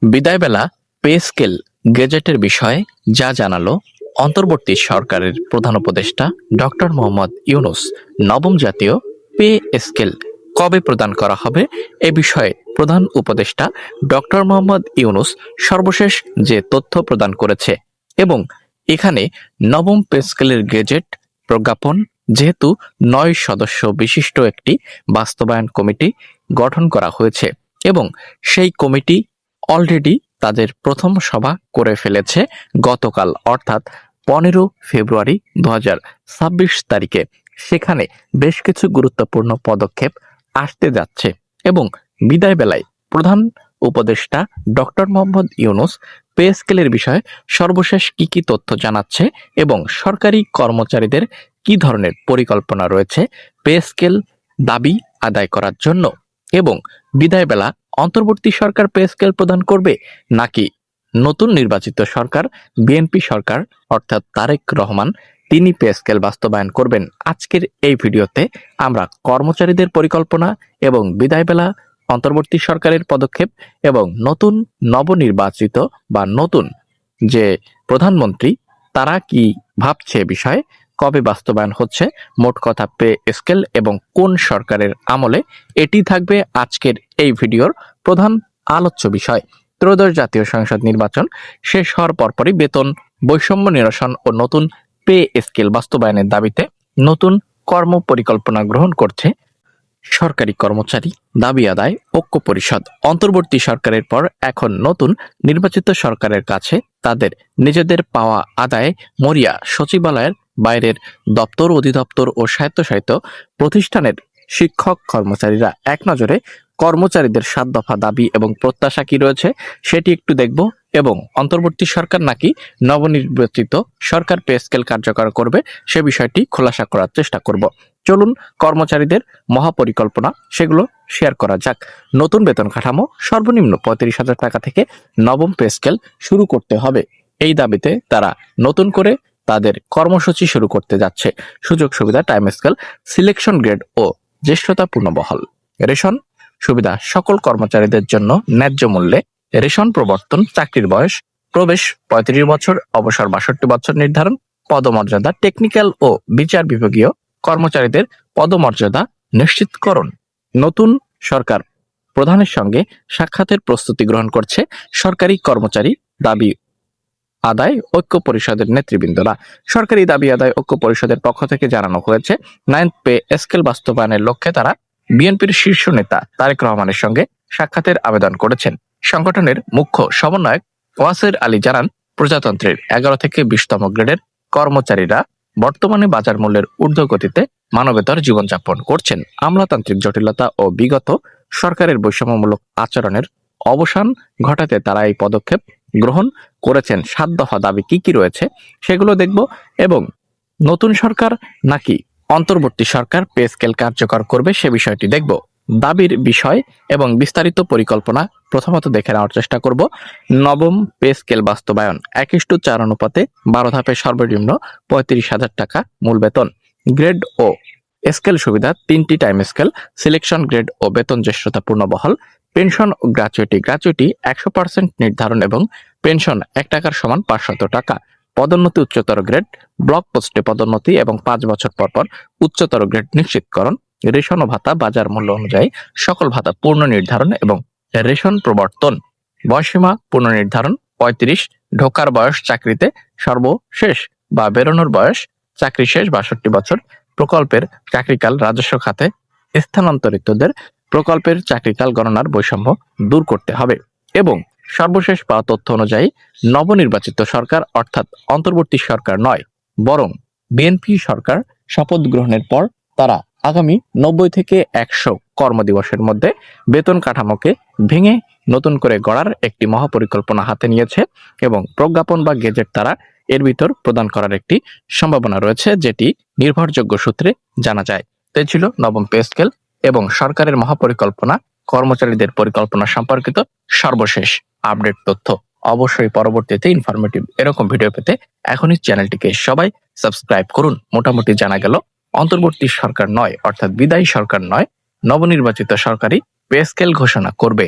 বিদায়বেলা pay scale গেজেটের বিষয়ে যা জানালো অন্তর্বর্তী সরকারের প্রধান উপদেষ্টা ডক্টর মোহাম্মদ ইউনূস। নবম জাতীয় পে স্কেল কবে প্রদান করা হবে এ বিষয়ে প্রধান উপদেষ্টা ডক্টর মোহাম্মদ ইউনূস সর্বশেষ যে তথ্য প্রদান করেছে এবং এখানে নবম পে স্কেলের গেজেট প্রজ্ঞাপন যেহেতু 9 সদস্য বিশিষ্ট একটি বাস্তবায়ন কমিটি গঠন করা হয়েছে এবং সেই কমিটি অলরেডি তাদের প্রথম সভা করে ফেলেছে গতকাল অর্থাৎ 15 ফেব্রুয়ারি 2026 তারিখে। সেখানে বেশ কিছু গুরুত্বপূর্ণ পদক্ষেপ আসতে যাচ্ছে এবং বিদায় বেলায় প্রধান উপদেষ্টা ডক্টর মোহাম্মদ ইউনূস পে স্কেলের বিষয়ে সর্বশেষ কি তথ্য জানাচ্ছে এবং সরকারি কর্মচারীদের কি ধরনের পরিকল্পনা রয়েছে পে স্কেল দাবি আদায় করার জন্য এবং বিদায় বেলা অন্তর্বর্তী সরকার পে স্কেল প্রদান করবে নাকি নতুন নির্বাচিত সরকার বিএনপি সরকার অর্থাৎ তারেক রহমান তিনি পে স্কেল বাস্তবায়ন করবেন। আজকের এই ভিডিওতে আমরা কর্মচারীদের পরিকল্পনা এবং বিদায় বেলা অন্তর্বর্তী সরকারের পদক্ষেপ এবং নতুন নবনির্বাচিত বা নতুন যে প্রধানমন্ত্রী তারা কি ভাবছে বিষয়ে, কবে বাস্তবায়ন হচ্ছে, মোট কথা পে স্কেল এবং কোন সরকারের আমলে, এটি থাকবে আজকের এই ভিডিওর প্রধান আলোচ্য বিষয়। ত্রয়োদশ জাতীয় সংসদ নির্বাচন শেষ হওয়ার পরপরই বেতন বৈষম্য নিরসন ও নতুন পে স্কেল বাস্তবায়নের দাবিতে নতুন কর্ম পরিকল্পনা গ্রহণ করছে সরকারি কর্মচারী দাবি আদায় ঐক্য পরিষদ। অন্তর্বর্তী সরকারের পর এখন নতুন নির্বাচিত সরকারের কাছে তাদের নিজেদের পাওয়া আদায়ে মরিয়া সচিবালয়ের বাইরের দপ্তর, অধিদপ্তর ও স্বায়ত্তশাসিত প্রতিষ্ঠানের শিক্ষক কর্মচারীরা এক নজরে কর্মচারীদের 7 দফা দাবি এবং প্রত্যাশা কি রয়েছে সেটি একটু দেখব এবং অন্তর্বর্তী সরকার নাকি নবনির্বাচিত সরকার পে স্কেল কার্যকর করবে সে বিষয়টি খোলাসা করার চেষ্টা করব। চলুন কর্মচারীদের মহাপরিকল্পনা সেগুলো শেয়ার করা যাক। নতুন বেতন কাঠামো সর্বনিম্ন 35,000 টাকা থেকে নবম পে স্কেল শুরু করতে হবে, এই দাবিতে তারা নতুন করে তাদের কর্মসূচি শুরু করতে যাচ্ছে। সুযোগ সুবিধা টাইম স্কেল, সিলেকশন গ্রেড ও জ্যেষ্ঠতা পূর্ণবহাল, রেশন সুবিধা সকল কর্মচারীদের জন্য ন্যায্য মূল্যে, রেশন প্রবর্তন, চাকরির বয়স প্রবেশ 35 বছর, অবসর 62 বছর নির্ধারণ, পদমর্যাদা টেকনিক্যাল ও বিচার বিভাগীয় কর্মচারীদের পদমর্যাদা নিশ্চিতকরণ। নতুন সরকার প্রধানের সঙ্গে সাক্ষাতের প্রস্তুতি গ্রহণ করছে সরকারি কর্মচারী দাবি আদায় ঐক্য পরিষদের নেতৃবৃন্দরা। সরকারি দাবি আদায় ঐক্য পরিষদের পক্ষ থেকে জানানো হয়েছে 9th পে স্কেল বাস্তবায়নের লক্ষ্যে তারা বিএনপির শীর্ষ নেতা তারেক রহমানের সঙ্গে সাক্ষাতের আবেদন করেছেন। সংগঠনের মুখ্য সমন্বয়ক ওয়াসির আলী জানান, প্রজাতন্ত্রের 11 থেকে 20তম গ্রেডের কর্মচারীরা বর্তমানে বাজার মূল্যের ঊর্ধ্বগতিতে মানবেতর জীবনযাপন করছেন। আমলাতান্ত্রিক জটিলতা ও বিগত সরকারের বৈষম্যমূলক আচরণের অবসান ঘটাতে তারা এই পদক্ষেপ গ্রহণ করেছেন। 7 দফা দাবি কি রয়েছে সেগুলো দেখব এবং নতুন সরকার নাকি অন্তর্বর্তী সরকার পে স্কেল কার্যকর করবে সে বিষয়টি দেখব। দাবির বিষয় এবং বিস্তারিত পরিকল্পনা প্রথমত দেখে নেওয়ার চেষ্টা করব। নবম পে স্কেল বাস্তবায়ন 1:4 অনুপাতে 12 ধাপে সর্বনিম্ন 35,000 টাকা মূল বেতন, গ্রেড ও স্কেল সুবিধা 3টি টাইম স্কেল, সিলেকশন গ্রেড ও বেতন জ্যেষ্ঠতা পূর্ণবহাল, পেনশন ও গ্র্যাচুইটি 100% নির্ধারণ এবং পেনশন 1 টাকার সমান 500 টাকা, পদোন্নতি উচ্চতর গ্রেড, ব্লক পোস্টে পদোন্নতি এবং 5 বছর পর উচ্চতর গ্রেড নিশ্চিতকরণ, রেশন ও ভাতা বাজার মূল্য অনুযায়ী সকল ভাতা পূর্ণ নির্ধারণ এবং রেশন প্রবর্তন, বয়সীমা পুনর্নির্ধারণ 35, ঢোকার বয়স চাকরিতে সর্বশেষ বা বেরোনোর বয়স চাকরি শেষ 62 বছর, প্রকল্পের চাকরিকাল রাজস্ব খাতে স্থানান্তরিতদের প্রকল্পের চাকরিকাল গণনার বৈষম্য দূর করতে হবে এবং সর্বশেষ পাওয়া তথ্য অনুযায়ী নবনির্বাচিত সরকার অর্থাৎ অন্তর্বর্তী সরকার নয় বরং বিএনপি সরকার শপথ গ্রহণের পর তারা আগামী 90 থেকে 100 কর্মদিবসের মধ্যে বেতন কাঠামোকে ভেঙে নতুন করে গড়ার একটি মহাপরিকল্পনা হাতে নিয়েছে এবং প্রজ্ঞাপন বা গেজেট তারা এর ভিতর প্রদান করার একটি সম্ভাবনা রয়েছে, যেটি নির্ভরযোগ্য সূত্রে জানা যায়। তাই ছিল নবম পে স্কেল এবং সরকারের মহাপরিকল্পনা, কর্মচারীদের পরিকল্পনা সম্পর্কিত সর্বশেষ আপডেট তথ্য। অবশ্যই পরবর্তীতে ইনফরমেটিভ এরকম ভিডিও পেতে এখনই চ্যানেলটিকে সবাই সাবস্ক্রাইব করুন। মোটামুটি জানা গেল অন্তর্বর্তী সরকার নয় অর্থাৎ বিদায়ী সরকার নয়, নবনির্বাচিত সরকারই পে স্কেল ঘোষণা করবে।